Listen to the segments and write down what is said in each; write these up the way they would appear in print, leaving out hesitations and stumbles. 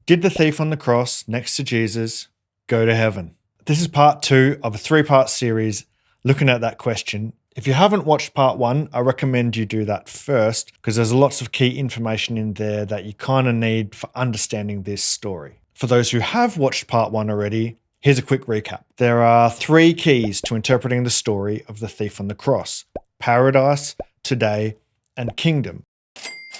Did the thief on the cross next to Jesus go to heaven? This is part 2 of a 3-part series looking at that question. If you haven't watched part 1, I recommend you do that first because there's lots of key information in there that you kind of need for understanding this story. For those who have watched part 1 already, here's a quick recap. There are 3 keys to interpreting the story of the thief on the cross: paradise, today, and kingdom.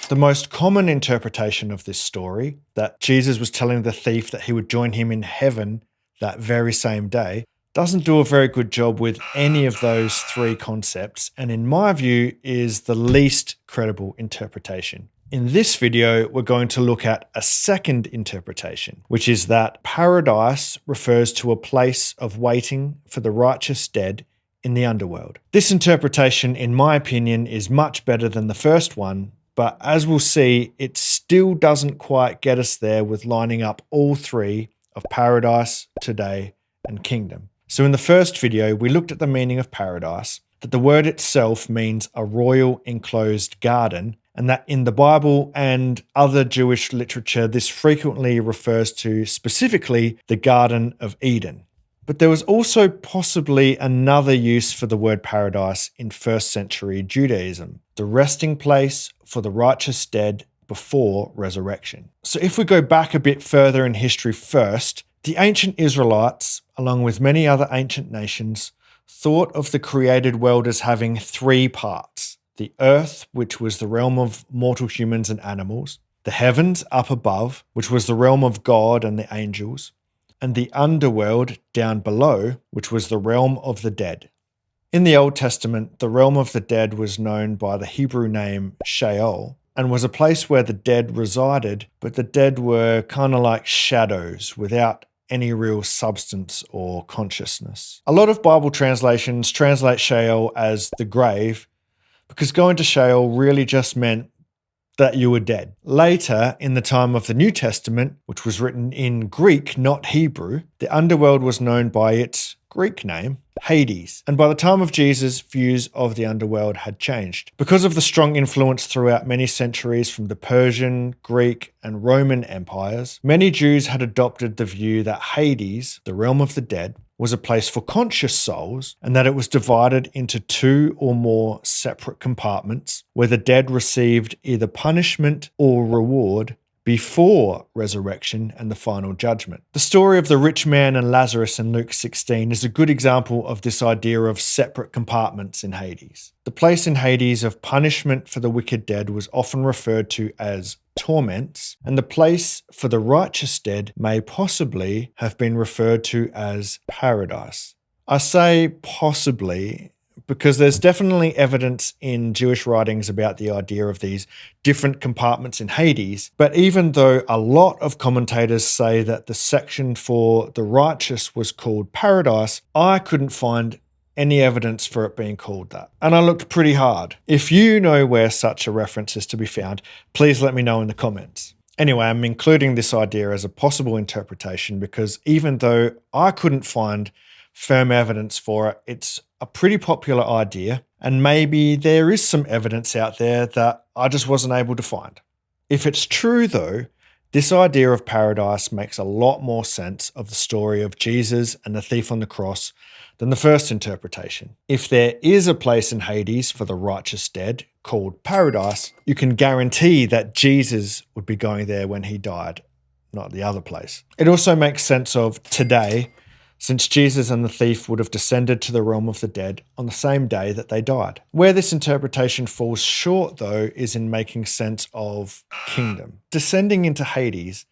The most common interpretation of this story, that Jesus was telling the thief that he would join him in heaven that very same day, doesn't do a very good job with any of those 3 concepts, and in my view is the least credible interpretation. In this video, we're going to look at a second interpretation, which is that paradise refers to a place of waiting for the righteous dead in the underworld. This interpretation, in my opinion, is much better than the first one, but as we'll see, it still doesn't quite get us there with lining up all 3 of paradise, today, and kingdom. So in the first video, we looked at the meaning of paradise, that the word itself means a royal enclosed garden, and that in the Bible and other Jewish literature, this frequently refers to specifically the Garden of Eden. But there was also possibly another use for the word paradise in 1st century Judaism, the resting place for the righteous dead before resurrection. So if we go back a bit further in history first, the ancient Israelites, along with many other ancient nations, thought of the created world as having 3 parts: the earth, which was the realm of mortal humans and animals; the heavens up above, which was the realm of God and the angels; and the underworld down below, which was the realm of the dead. In the Old Testament, the realm of the dead was known by the Hebrew name Sheol, and was a place where the dead resided, but the dead were kind of like shadows without any real substance or consciousness. A lot of Bible translations translate Sheol as the grave, because going to Sheol really just meant that you were dead. Later, in the time of the New Testament, which was written in Greek, not Hebrew, the underworld was known by its Greek name, Hades. And by the time of Jesus, views of the underworld had changed. Because of the strong influence throughout many centuries from the Persian, Greek, and Roman empires, many Jews had adopted the view that Hades, the realm of the dead, was a place for conscious souls, and that it was divided into 2 or more separate compartments where the dead received either punishment or reward before resurrection and the final judgment. The story of the rich man and Lazarus in Luke 16 is a good example of this idea of separate compartments in Hades. The place in Hades of punishment for the wicked dead was often referred to as torments, and the place for the righteous dead may possibly have been referred to as paradise. I say possibly because there's definitely evidence in Jewish writings about the idea of these different compartments in Hades, but even though a lot of commentators say that the section for the righteous was called paradise, I couldn't find any evidence for it being called that. And I looked pretty hard. If you know where such a reference is to be found, please let me know in the comments. Anyway, I'm including this idea as a possible interpretation because even though I couldn't find firm evidence for it, it's a pretty popular idea, and maybe there is some evidence out there that I just wasn't able to find. If it's true though, this idea of paradise makes a lot more sense of the story of Jesus and the thief on the cross than the first interpretation. If there is a place in Hades for the righteous dead called paradise, you can guarantee that Jesus would be going there when he died, not the other place. It also makes sense of today, since Jesus and the thief would have descended to the realm of the dead on the same day that they died. Where this interpretation falls short, though, is in making sense of kingdom. Descending into Hades,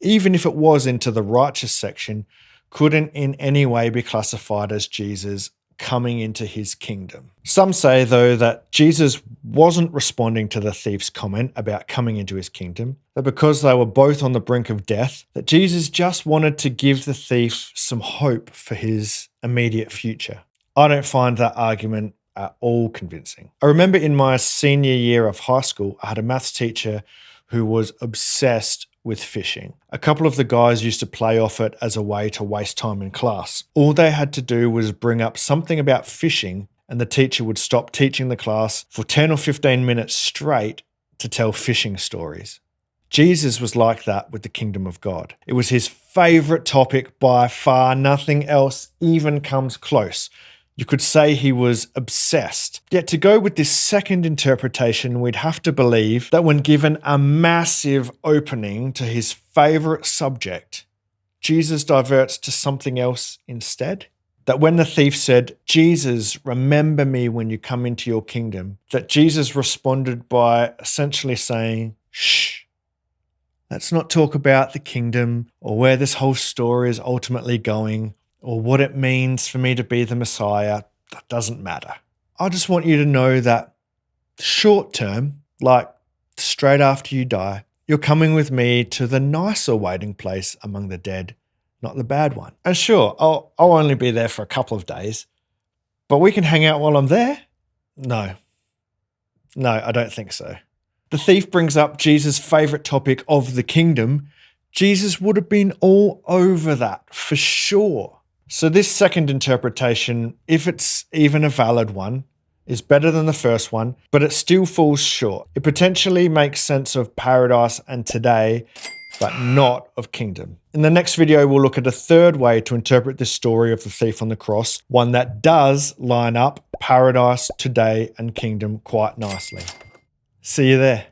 even if it was into the righteous section, couldn't in any way be classified as Jesus coming into his kingdom. Some say, though, that Jesus wasn't responding to the thief's comment about coming into his kingdom, that because they were both on the brink of death, that Jesus just wanted to give the thief some hope for his immediate future. I don't find that argument at all convincing. I remember in my senior year of high school, I had a maths teacher who was obsessed with fishing. A couple of the guys used to play off it as a way to waste time in class. All they had to do was bring up something about fishing and the teacher would stop teaching the class for 10 or 15 minutes straight to tell fishing stories. Jesus was like that with the kingdom of God. It was his favorite topic by far. Nothing else even comes close. You could say he was obsessed. Yet to go with this second interpretation, we'd have to believe that when given a massive opening to his favorite subject, Jesus diverts to something else instead. That when the thief said, "Jesus, remember me when you come into your kingdom," that Jesus responded by essentially saying, "Shh. Let's not talk about the kingdom or where this whole story is ultimately going or what it means for me to be the Messiah. That doesn't matter. I just want you to know that short term, like straight after you die, you're coming with me to the nicer waiting place among the dead, not the bad one. And sure, I'll only be there for a couple of days, but we can hang out while I'm there." No, I don't think so. The thief brings up Jesus' favorite topic of the kingdom. Jesus would have been all over that for sure. So this second interpretation, if it's even a valid one, is better than the first one, but it still falls short. It potentially makes sense of paradise and today, but not of kingdom. In the next video, we'll look at a third way to interpret this story of the thief on the cross, one that does line up paradise, today, and kingdom quite nicely. See you there.